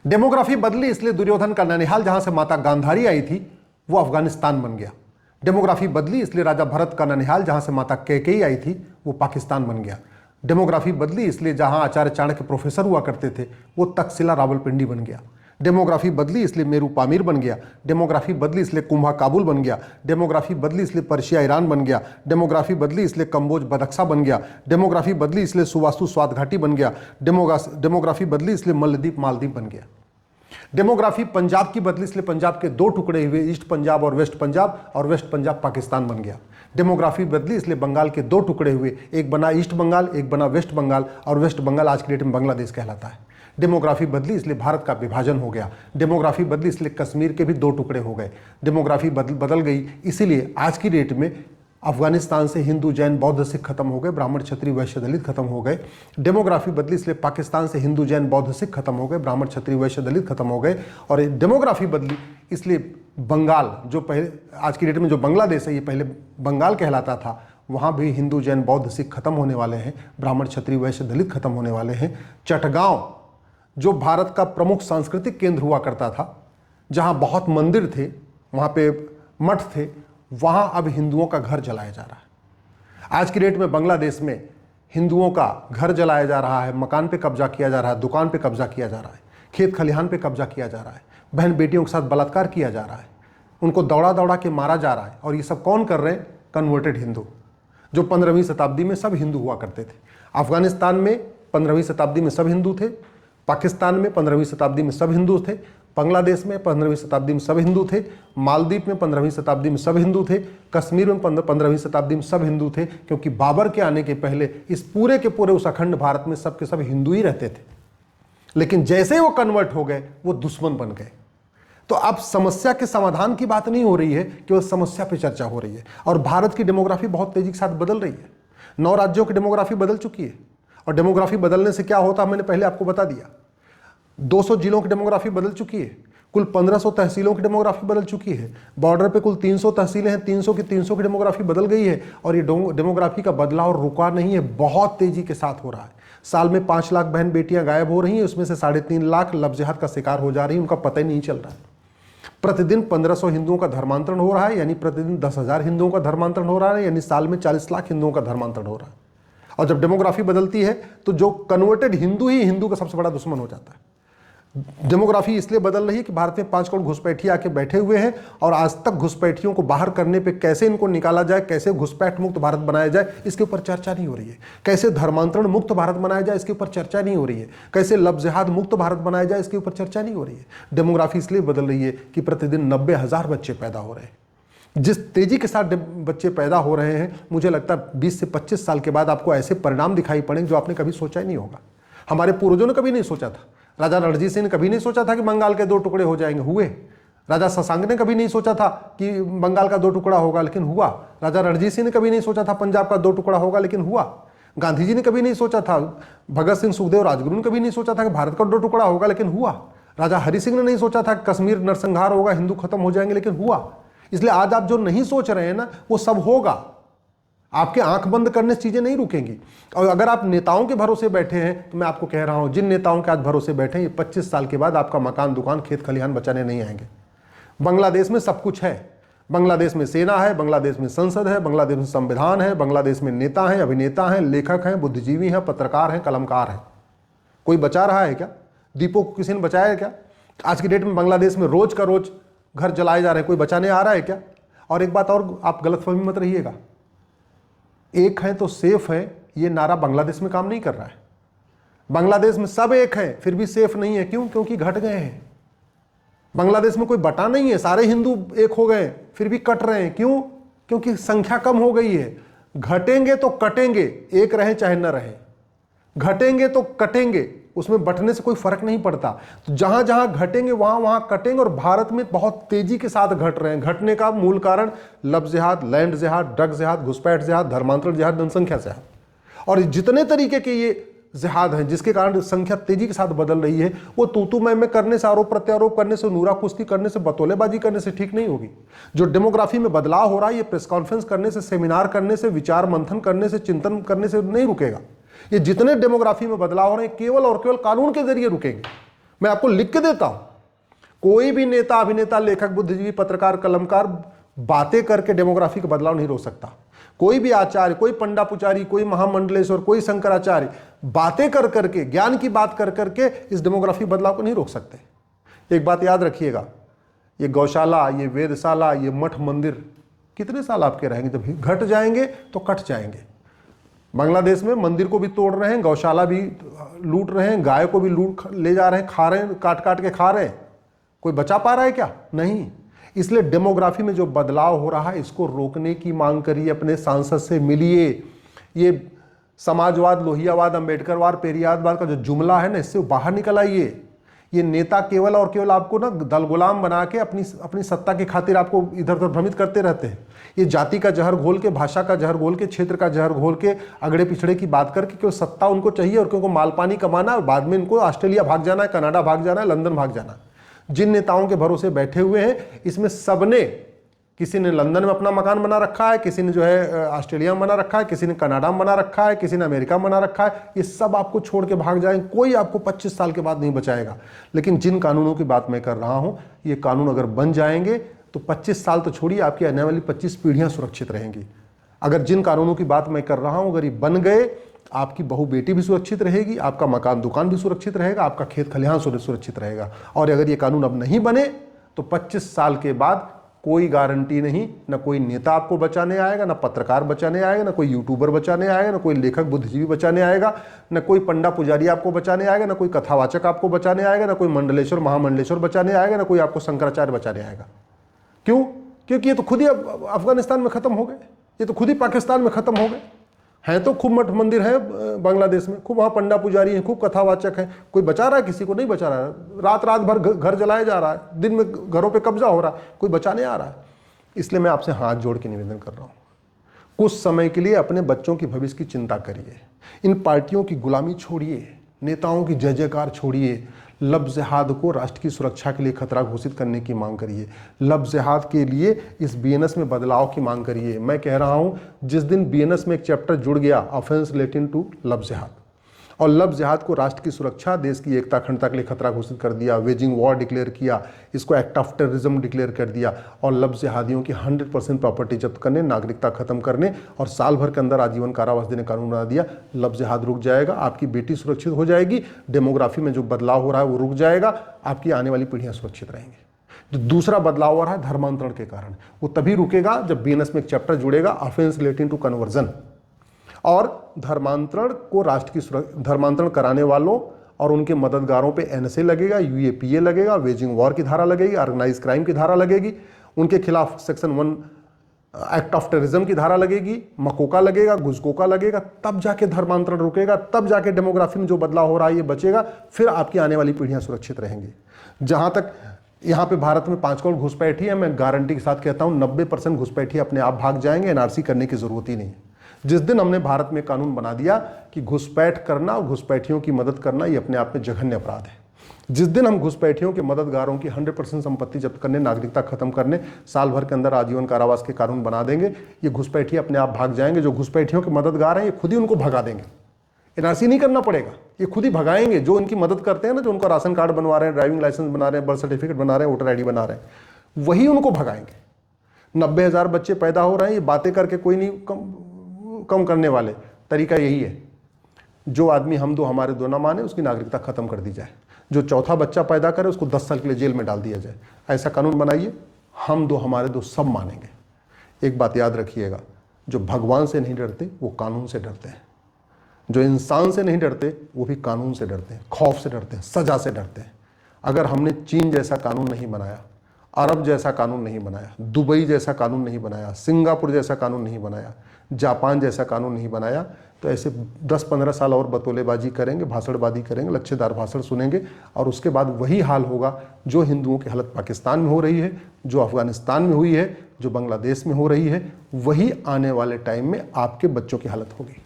Demography बदली इसलिए दुर्योधन का ननिहाल जहां से माता गांधारी आई थी वो अफगानिस्तान बन गया। डेमोग्राफी बदली इसलिए राजा भरत का ननिहाल जहां से माता कैकेयी आई थी वो पाकिस्तान बन गया। डेमोग्राफी बदली इसलिए जहां आचार्य चाणक्य प्रोफेसर हुआ करते थे वो तक्षशिला रावलपिंडी बन गया। डेमोग्राफी बदली इसलिए मेरू पामीर बन गया। डेमोग्राफी बदली इसलिए कुंभा काबुल बन गया। डेमोग्राफी बदली इसलिए पर्शिया ईरान बन गया। डेमोग्राफी बदली इसलिए कंबोज बदख्शा बन गया। डेमोग्राफी बदली इसलिए सुवास्तु स्वात घाटी बन गया। डेमोग्राफी बदली इसलिए मलद्वीप मालदीव बन गया। डेमोग्राफी पंजाब की बदली इसलिए पंजाब के दो टुकड़े हुए, ईस्ट पंजाब और वेस्ट पंजाब पाकिस्तान बन गया। डेमोग्राफी बदली इसलिए बंगाल के दो टुकड़े हुए, एक बना ईस्ट बंगाल, एक बना वेस्ट बंगाल, और वेस्ट बंगाल आज की डेट में बांग्लादेश कहलाता है। डेमोग्राफी बदली इसलिए भारत का विभाजन हो गया। डेमोग्राफी बदली इसलिए कश्मीर के भी दो टुकड़े हो गए। डेमोग्राफी बदल गई इसीलिए आज की डेट में अफगानिस्तान से हिंदू जैन बौद्ध सिख खत्म हो गए, ब्राह्मण क्षत्रिय वैश्य दलित खत्म हो गए। डेमोग्राफी बदली इसलिए पाकिस्तान से हिंदू जैन बौद्ध सिख खत्म हो गए, ब्राह्मण क्षत्रिय वैश्य दलित खत्म हो गए। और डेमोग्राफी बदली इसलिए बंगाल, जो पहले आज की डेट में जो बांग्लादेश है ये पहले बंगाल कहलाता था, वहाँ भी हिंदू जैन बौद्ध सिख खत्म होने वाले हैं, ब्राह्मण क्षत्रिय वैश्य दलित खत्म होने वाले हैं। चटगांव जो भारत का प्रमुख सांस्कृतिक केंद्र हुआ करता था, जहाँ बहुत मंदिर थे, वहाँ पे मठ थे, वहाँ अब हिंदुओं का घर जलाया जा रहा है। आज की डेट में बांग्लादेश में हिंदुओं का घर जलाया जा रहा है, मकान पे कब्जा किया जा रहा है, दुकान पे कब्जा किया जा रहा है, खेत खलिहान पे कब्जा किया जा रहा है, बहन बेटियों के साथ बलात्कार किया जा रहा है, उनको दौड़ा दौड़ा के मारा जा रहा है। और ये सब कौन कर रहे हैं? कन्वर्टेड हिंदू, जो 15वीं शताब्दी में सब हिंदू हुआ करते थे। अफगानिस्तान में 15वीं शताब्दी में सब हिंदू थे, पाकिस्तान में 15वीं शताब्दी में सब हिंदू थे, बांग्लादेश में 15वीं शताब्दी में सब हिंदू थे, मालदीव में 15वीं शताब्दी में सब हिंदू थे, कश्मीर में 15वीं शताब्दी में सब हिंदू थे, क्योंकि बाबर के आने के पहले इस पूरे के पूरे उस अखंड भारत में सब के सब हिंदू ही रहते थे। लेकिन जैसे वो कन्वर्ट हो गए वो दुश्मन बन गए। तो अब समस्या के समाधान की बात नहीं हो रही है, केवल समस्या पर चर्चा हो रही है। और भारत की डेमोग्राफी बहुत तेजी के साथ बदल रही है। 9 राज्यों की डेमोग्राफी बदल चुकी है। और डेमोग्राफी बदलने से क्या होता मैंने पहले आपको बता दिया। 200 जिलों की डेमोग्राफी बदल चुकी है, कुल 1500 तहसीलों की डेमोग्राफी बदल चुकी है, बॉर्डर पे कुल 300 तहसीलें हैं, 300 की डेमोग्राफी बदल गई है। और ये डेमोग्राफी का बदलाव रुका नहीं है, बहुत तेजी के साथ हो रहा है। साल में 5 लाख बहन बेटियां गायब हो रही हैं, उसमें से 3.5 लाख लव-जिहाद का शिकार हो जा रही हैं, उनका पता ही नहीं चल रहा है। प्रतिदिन 1500 हिंदुओं का धर्मांतरण हो रहा है, यानी प्रतिदिन 10,000 हिंदुओं का धर्मांतरण हो रहा है, यानी साल में 40 लाख हिंदुओं का धर्मांतरण हो रहा है। और जब डेमोग्राफी बदलती है तो जो कन्वर्टेड हिंदू ही हिंदू का सबसे बड़ा दुश्मन हो जाता है। डेमोग्राफी इसलिए बदल रही है कि भारत में 5 करोड़ घुसपैठिए आके बैठे हुए हैं, और आज तक घुसपैठियों को बाहर करने पे, कैसे इनको निकाला जाए, कैसे घुसपैठ मुक्त भारत बनाया जाए, इसके ऊपर चर्चा नहीं हो रही है। कैसे धर्मांतरण मुक्त भारत बनाया जाए, इसके ऊपर चर्चा नहीं हो रही है। कैसे लव-जिहाद मुक्त भारत बनाया जाए, इसके ऊपर चर्चा नहीं हो रही है। डेमोग्राफी इसलिए बदल रही है कि प्रतिदिन 90,000 बच्चे पैदा हो रहे हैं। जिस तेजी के साथ बच्चे पैदा हो रहे हैं, मुझे लगता है 20 से 25 साल के बाद आपको ऐसे परिणाम दिखाई पड़ेंगे जो आपने कभी सोचा ही नहीं होगा। हमारे पूर्वजों ने कभी नहीं सोचा था। राजा रणजीत सिंह ने कभी नहीं सोचा था कि बंगाल के 2 टुकड़े हो जाएंगे, हुए। राजा शशांक ने कभी नहीं सोचा था कि बंगाल का 2 टुकड़ा होगा, लेकिन हुआ। राजा रणजीत सिंह ने कभी नहीं सोचा था पंजाब का 2 टुकड़ा होगा, लेकिन हुआ। गांधी जी ने कभी नहीं सोचा था, भगत सिंह, सुखदेव, राजगुरु ने कभी नहीं सोचा था कि भारत का 2 टुकड़ा होगा, लेकिन हुआ। राजा हरि सिंह ने नहीं सोचा था कि कश्मीर नरसंहार होगा, हिंदू खत्म हो जाएंगे, लेकिन हुआ। इसलिए आज आप जो नहीं सोच रहे हैं ना, वो सब होगा। आपके आंख बंद करने से चीजें नहीं रुकेंगी। और अगर आप नेताओं के भरोसे बैठे हैं, तो मैं आपको कह रहा हूं, जिन नेताओं के आज भरोसे बैठे हैं, ये 25 साल के बाद आपका मकान, दुकान, खेत खलिहान बचाने नहीं आएंगे। बांग्लादेश में सब कुछ है। बांग्लादेश में सेना है, बांग्लादेश में संसद है, बांग्लादेश में संविधान है, बांग्लादेश में नेता हैं, अभिनेता हैं, लेखक हैं, बुद्धिजीवी हैं, पत्रकार हैं, कलमकार हैं। कोई बचा रहा है क्या? दीपों को किसी ने बचाया है क्या? आज की डेट में बांग्लादेश में रोज का रोज घर जलाए जा रहे हैं, कोई बचाने आ रहा है क्या? और एक बात और, आप गलतफहमी मत रहिएगा, एक है तो सेफ है, ये नारा बांग्लादेश में काम नहीं कर रहा है। बांग्लादेश में सब एक है, फिर भी सेफ नहीं है। क्यों? क्योंकि घट गए हैं। बांग्लादेश में कोई बटा नहीं है, सारे हिंदू एक हो गए, फिर भी कट रहे हैं। क्यों? क्योंकि संख्या कम हो गई है। घटेंगे तो कटेंगे, एक रहे चाहे न रहे। घटेंगे तो कटेंगे, उसमें बंटने से कोई फर्क नहीं पड़ता। तो जहां जहां घटेंगे वहां वहां कटेंगे। और भारत में बहुत तेजी के साथ घट रहे हैं। घटने का मूल कारण लव जिहाद, लैंड जिहाद, ड्रग जिहाद, घुसपैठ जिहाद, धर्मांतरण जिहाद, जनसंख्या जिहाद, और जितने तरीके के ये जिहाद हैं जिसके कारण संख्या तेजी के साथ बदल रही है, वो तू मैं करने से, आरोप प्रत्यारोप करने से, नूरा कुश्ती करने से, बतौलेबाजी करने से ठीक नहीं होगी। जो डेमोग्राफी में बदलाव हो रहा है, ये प्रेस कॉन्फ्रेंस करने से, सेमिनार करने से, विचार मंथन करने से, चिंतन करने से नहीं रुकेगा। ये जितने डेमोग्राफी में बदलाव हो रहे हैं, केवल और केवल कानून के जरिए रुकेंगे। मैं आपको लिख के देता हूं। कोई भी नेता, अभिनेता, लेखक, बुद्धिजीवी, पत्रकार, कलमकार बातें करके डेमोग्राफी का बदलाव नहीं रोक सकता। कोई भी आचार्य, कोई पंडा पुजारी, कोई महामंडलेश्वर, कोई शंकराचार्य बातें कर करके, ज्ञान की बात कर करके इस डेमोग्राफी बदलाव को नहीं रोक सकते। एक बात याद रखिएगा, ये गौशाला, ये वेदशाला, ये मठ मंदिर कितने साल आपके रहेंगे? जब घट जाएंगे तो कट जाएंगे। बांग्लादेश में मंदिर को भी तोड़ रहे हैं, गौशाला भी लूट रहे हैं, गाय को भी लूट ले जा रहे हैं, खा रहे हैं, काट काट के खा रहे हैं। कोई बचा पा रहा है क्या? नहीं। इसलिए डेमोग्राफी में जो बदलाव हो रहा है इसको रोकने की मांग करिए, अपने सांसद से मिलिए। ये समाजवाद, लोहियावाद, अंबेडकरवाद, पेरियारवाद का जो जुमला है ना, इससे बाहर निकल आइए। ये नेता केवल और केवल आपको ना दल गुलाम बना के अपनी सत्ता की खातिर आपको इधर उधर भ्रमित करते रहते हैं। ये जाति का जहर घोल के, भाषा का जहर घोल के, क्षेत्र का जहर घोल के, अगड़े पिछड़े की बात करके क्यों सत्ता उनको चाहिए और क्योंकि मालपानी कमाना और बाद में इनको ऑस्ट्रेलिया भाग जाना है, कनाडा भाग जाना है, लंदन भाग जाना है। जिन नेताओं के भरोसे बैठे हुए हैं इसमें सबने, किसी ने लंदन में अपना मकान बना रखा है, किसी ने जो है ऑस्ट्रेलिया में बना रखा है, किसी ने कनाडा में बना रखा है, किसी ने अमेरिका में बना रखा है। ये सब आपको छोड़ के भाग जाएंगे, कोई आपको 25 साल के बाद नहीं बचाएगा। लेकिन जिन कानूनों की बात मैं कर रहा हूं, ये कानून अगर बन जाएंगे तो 25 साल तो छोड़िए, आपकी आने वाली 25 पीढ़ियां सुरक्षित रहेंगी। अगर जिन कानूनों की बात मैं कर रहा हूं अगर ये बन गए, आपकी बहू बेटी भी सुरक्षित रहेगी, आपका मकान दुकान भी सुरक्षित रहेगा, आपका खेत खलिहान सुरक्षित रहेगा। और अगर ये कानून अब नहीं बने तो 25 साल के बाद कोई गारंटी नहीं, ना कोई नेता आपको बचाने आएगा, ना पत्रकार बचाने आएगा, ना कोई यूट्यूबर बचाने आएगा, ना कोई लेखक बुद्धिजीवी बचाने आएगा, ना कोई पंडा पुजारी आपको बचाने आएगा, ना कोई कथावाचक आपको बचाने आएगा, ना कोई मंडलेश्वर महामंडलेश्वर बचाने आएगा, ना कोई आपको शंकराचार्य बचाने आएगा। क्यों? क्योंकि ये तो खुद ही अफगानिस्तान में खत्म हो गए, ये तो खुद ही पाकिस्तान में खत्म हो गए। हैं तो खूब मठ मंदिर है बांग्लादेश में, खूब वहाँ पंडा पुजारी हैं, खूब कथावाचक हैं। कोई बचा रहा है? किसी को नहीं बचा रहा है। रात रात भर घर जलाया जा रहा है, दिन में घरों पे कब्जा हो रहा है, कोई बचाने आ रहा है? इसलिए मैं आपसे हाथ जोड़ के निवेदन कर रहा हूँ, कुछ समय के लिए अपने बच्चों की भविष्य की चिंता करिए। इन पार्टियों की गुलामी छोड़िए, नेताओं की जय जयकार छोड़िए। लफ्ज़ जिहाद को राष्ट्र की सुरक्षा के लिए खतरा घोषित करने की मांग करिए। लफ्ज़ जिहाद के लिए इस बीएनएस में बदलाव की मांग करिए। मैं कह रहा हूं, जिस दिन बीएनएस में एक चैप्टर जुड़ गया, ऑफेंस रिलेटिंग टू लफ्ज़ जिहाद, और लफ्ज़ जिहाद को राष्ट्र की सुरक्षा, देश की एकता अखंडता के लिए खतरा घोषित कर दिया, वेजिंग वॉर डिक्लेयर किया, इसको एक्ट ऑफ टेररिज्म डिक्लेयर कर दिया, और लफ्ज़ जिहादियों की 100% प्रॉपर्टी जब्त करने, नागरिकता खत्म करने और साल भर के अंदर आजीवन कारावास देने कानून बना दिया। लफ्ज़ जिहाद रुक जाएगा, आपकी बेटी सुरक्षित हो जाएगी, डेमोग्राफी में जो बदलाव हो रहा है वो रुक जाएगा, आपकी आने वाली पीढ़ियाँ सुरक्षित रहेंगी। जो दूसरा बदलाव हो रहा है धर्मांतरण के कारण, वो तभी रुकेगा जब बीएनएस में एक चैप्टर जुड़ेगा, ऑफेंस रिलेटिंग टू कन्वर्जन, और धर्मांतरण को धर्मांतरण कराने वालों और उनके मददगारों पे एनएसए लगेगा, यूएपीए लगेगा, वेजिंग वॉर की धारा लगेगी, ऑर्गेनाइज क्राइम की धारा लगेगी, उनके खिलाफ सेक्शन 1 एक्ट ऑफ टेररिज्म की धारा लगेगी, मकोका लगेगा, घुसकोका लगेगा। तब जाके धर्मांतरण रुकेगा, तब जाके डेमोग्राफी में जो बदलाव हो रहा है ये बचेगा, फिर आपकी आने वाली पीढ़ियां सुरक्षित रहेंगी। जहां तक यहाँ पे भारत में 5 करोड़ घुसपैठी है, मैं गारंटी के साथ कहता हूँ 90% घुसपैठी अपने आप भाग जाएंगे, एनआरसी करने की जरूरत ही नहीं। जिस दिन हमने भारत में कानून बना दिया कि घुसपैठ करना और घुसपैठियों की मदद करना ये अपने आप में जघन्य अपराध है, जिस दिन हम घुसपैठियों के मददगारों की 100% संपत्ति जब्त करने, नागरिकता खत्म करने, साल भर के अंदर आजीवन कारावास के कानून बना देंगे, ये घुसपैठी अपने आप भाग जाएंगे। जो घुसपैठियों के मददगार हैं ये खुद ही उनको भगा देंगे, एनआरसी नहीं करना पड़ेगा, ये खुद ही भगाएंगे। जो इनकी मदद करते हैं ना, जो उनका राशन कार्ड बनवा रहे हैं, ड्राइविंग लाइसेंस बना रहे हैं, बर्थ सर्टिफिकेट बना रहे हैं, वोटर आईडी बना रहे हैं, वही उनको भगाएंगे। 90,000 बच्चे पैदा हो रहे हैं, ये बातें करके कोई नहीं कम करने वाले। तरीका यही है, जो आदमी हम दो हमारे दो ना माने उसकी नागरिकता खत्म कर दी जाए, जो चौथा बच्चा पैदा करे उसको 10 साल के लिए जेल में डाल दिया जाए। ऐसा कानून बनाइए, हम दो हमारे दो सब मानेंगे। एक बात याद रखिएगा, जो भगवान से नहीं डरते वो कानून से डरते हैं, जो इंसान से नहीं डरते वो भी कानून से डरते हैं, खौफ से डरते हैं, सजा से डरते हैं। अगर हमने चीन जैसा कानून नहीं बनाया, अरब जैसा कानून नहीं बनाया, दुबई जैसा कानून नहीं बनाया, सिंगापुर जैसा कानून नहीं बनाया, जापान जैसा कानून नहीं बनाया, तो ऐसे 10-15 साल और बतौलेबाजी करेंगे, भाषणबाजी करेंगे, लच्छेदार भाषण सुनेंगे, और उसके बाद वही हाल होगा जो हिंदुओं की हालत पाकिस्तान में हो रही है, जो अफगानिस्तान में हुई है, जो बांग्लादेश में हो रही है, वही आने वाले टाइम में आपके बच्चों की हालत होगी।